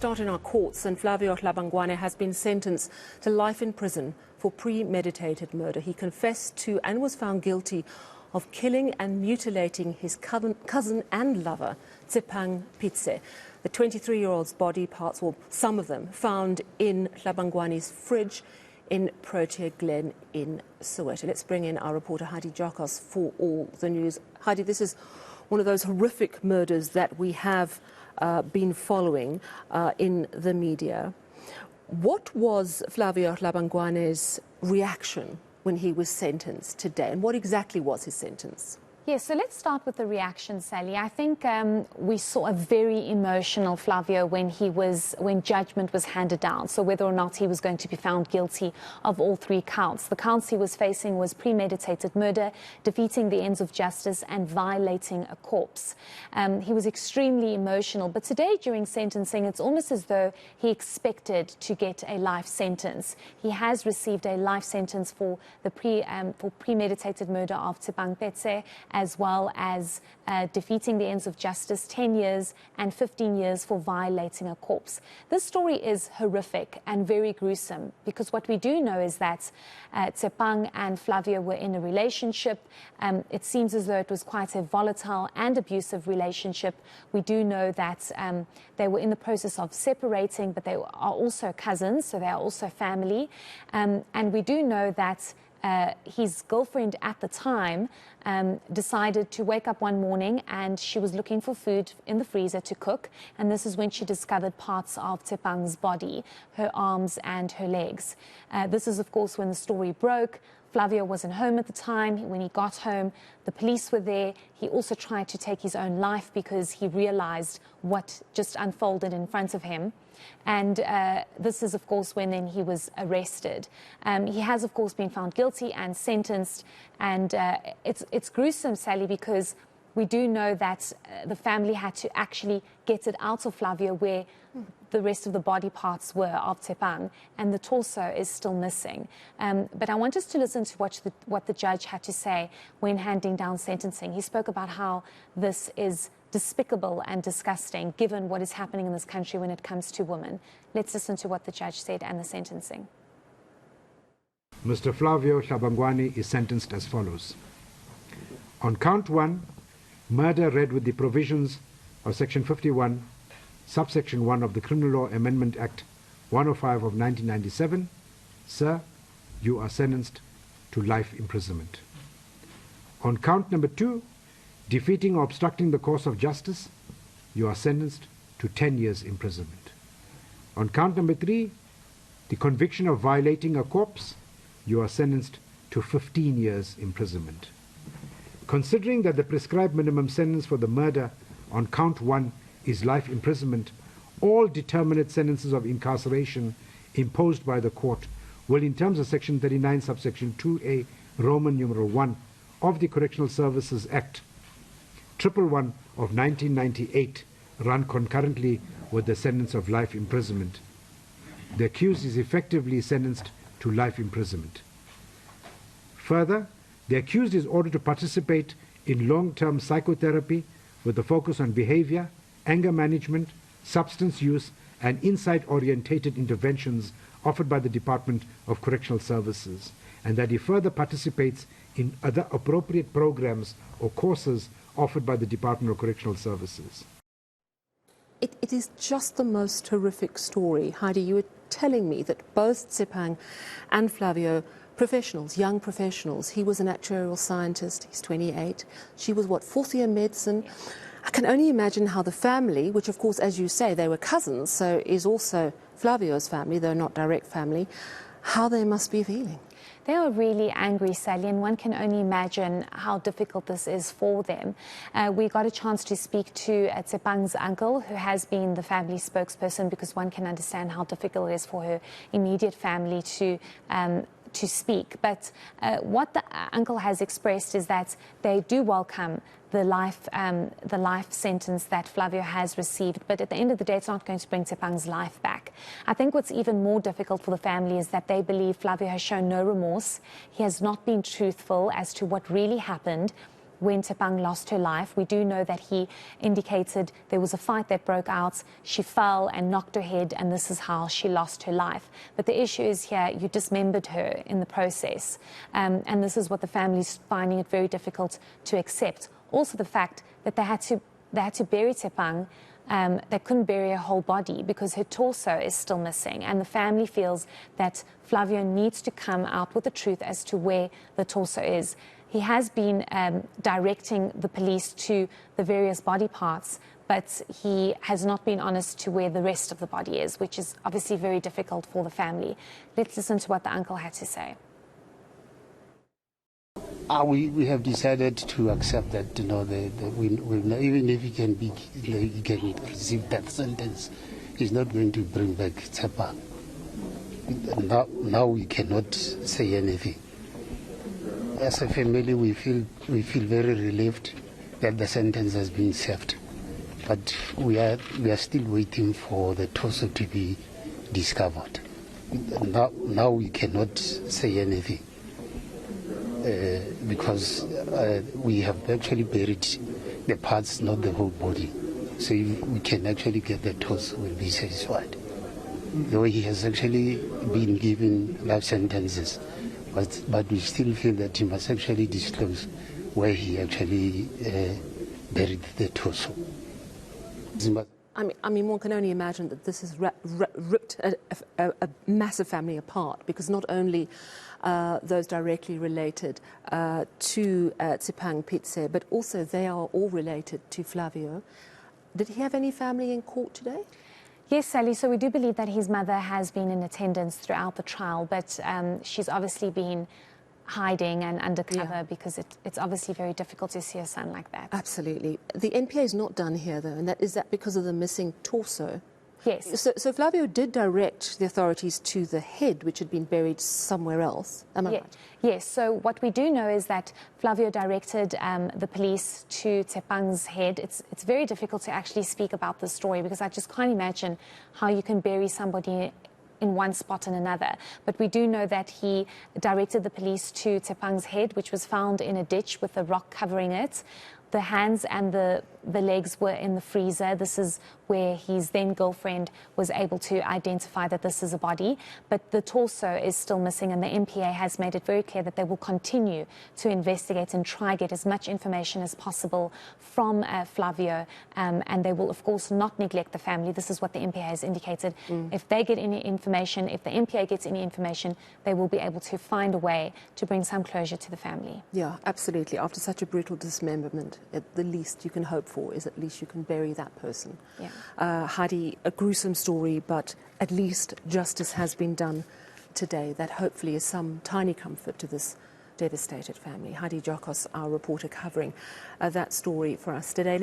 Start in our courts, and Flavio Hlabangwane has been sentenced to life in prison for premeditated murder. He confessed to and was found guilty of killing and mutilating his cousin and lover, Tshepang Pitse. The 23-year-old's body parts, or some of them, found in Hlabangwane's fridge in Protea Glen in Soweto. Let's bring in our reporter Heidi Giokos for all the news. Heidi, this is one of those horrific murders that we have been following in the media. What was Flavio Hlabangwane's reaction when he was sentenced today, and what exactly was his sentence? Yes, so let's start with the reaction, Sally. I think we saw a very emotional Flavio when judgment was handed down. So whether or not he was going to be found guilty of all three counts. The counts he was facing was premeditated murder, defeating the ends of justice, and violating a corpse. He was extremely emotional. But today, during sentencing, it's almost as though he expected to get a life sentence. He has received a life sentence for the premeditated murder of Tshepang Pitse, as well as defeating the ends of justice, 10 years and 15 years for violating a corpse. This story is horrific and very gruesome, because what we do know is that Tshepang and Flavio were in a relationship. It seems as though it was quite a volatile and abusive relationship. We do know that they were in the process of separating, but they are also cousins, so they are also family. And we do know that his girlfriend at the time decided to wake up one morning, and she was looking for food in the freezer to cook, and this is when she discovered parts of Tshepang's body, her arms and her legs. This is, of course, when the story broke. Flavio wasn't home at the time. When he got home, the police were there. He also tried to take his own life because he realized what just unfolded in front of him. And this is, of course, when then he was arrested. He has, of course, been found guilty and sentenced. And it's gruesome, Sally, because we do know that the family had to actually get it out of Flavio, where the rest of the body parts were of Tshepang, and the torso is still missing. But I want us to listen to what the judge had to say when handing down sentencing. He spoke about how this is despicable and disgusting, given what is happening in this country when it comes to women. Let's listen to what the judge said and the sentencing. Mr. Flavio Hlabangwane is sentenced as follows. On count 1, murder read with the provisions of Section 51, subsection 1 of the Criminal Law Amendment Act 105 of 1997, sir, you are sentenced to life imprisonment. On count number 2, defeating or obstructing the course of justice, you are sentenced to 10 years imprisonment. On count number 3, the conviction of violating a corpse, you are sentenced to 15 years imprisonment. Considering that the prescribed minimum sentence for the murder on count 1 is life imprisonment, all determinate sentences of incarceration imposed by the court will, in terms of Section 39, subsection 2A, Roman numeral 1 of the Correctional Services Act 111 of 1998, run concurrently with the sentence of life imprisonment. The accused is effectively sentenced to life imprisonment. Further, the accused is ordered to participate in long-term psychotherapy with a focus on behavior, anger management, substance use, and insight-orientated interventions offered by the Department of Correctional Services, and that he further participates in other appropriate programs or courses offered by the Department of Correctional Services. It is just the most horrific story. Heidi, you were telling me that both Tshepang and Flavio, professionals, young professionals. He was an actuarial scientist, he's 28. She was, what, fourth year medicine? I can only imagine how the family, which of course, as you say, they were cousins, so is also Flavio's family, though not direct family, how they must be feeling. They are really angry, Sally, and one can only imagine how difficult this is for them. We got a chance to speak to Tshepang's uncle, who has been the family spokesperson, because one can understand how difficult it is for her immediate family to speak. But what the uncle has expressed is that they do welcome the life sentence that Flavio has received, but at the end of the day, it's not going to bring Tshepang's life back. I think what's even more difficult for the family is that they believe Flavio has shown no remorse. He has not been truthful as to what really happened, when Tshepang lost her life. We do know that he indicated there was a fight that broke out, she fell and knocked her head, and this is how she lost her life. But the issue is here, you dismembered her in the process, and this is what the family's finding it very difficult to accept. Also the fact that they had to bury Tshepang. They couldn't bury her whole body because her torso is still missing, and the family feels that Flavio needs to come out with the truth as to where the torso is. He has been directing the police to the various body parts, but he has not been honest to where the rest of the body is, which is obviously very difficult for the family. Let's listen to what the uncle had to say. We have decided to accept that, even if he can receive death sentence, he's not going to bring back Tshepang. Now we cannot say anything. As a family, we feel very relieved that the sentence has been served, but we are still waiting for the torso to be discovered. Now we cannot say anything. Because we have actually buried the parts, not the whole body. So if we can actually get the torso, we'll be satisfied. Though he has actually been given life sentences, but we still feel that he must actually disclose where he actually buried the torso. I mean, one can only imagine that this has ripped a massive family apart, because not only those directly related to Tshepang Pitse, but also they are all related to Flavio. Did he have any family in court today? Yes, Sally, so we do believe that his mother has been in attendance throughout the trial, but she's obviously been hiding and undercover because it's obviously very difficult to see a son like that. Absolutely. The NPA is not done here, though, and is that because of the missing torso? Yes. So Flavio did direct the authorities to the head, which had been buried somewhere else. Am I right? Yes. So what we do know is that Flavio directed the police to Tshepang's head. It's very difficult to actually speak about this story because I just can't imagine how you can bury somebody in one spot and another. But we do know that he directed the police to Tshepang's head, which was found in a ditch with a rock covering it. The hands and the legs were in the freezer. This is where his then girlfriend was able to identify that this is a body. But the torso is still missing, and the NPA has made it very clear that they will continue to investigate and try get as much information as possible from Flavio. And they will, of course, not neglect the family. This is what the NPA has indicated. If they get any information, if the NPA gets any information, they will be able to find a way to bring some closure to the family. Yeah, absolutely. After such a brutal dismemberment, the least you can hope for is at least you can bury that person. Yeah. Heidi, a gruesome story, but at least justice has been done today. That hopefully is some tiny comfort to this devastated family. Heidi Giokos, our reporter, covering that story for us today.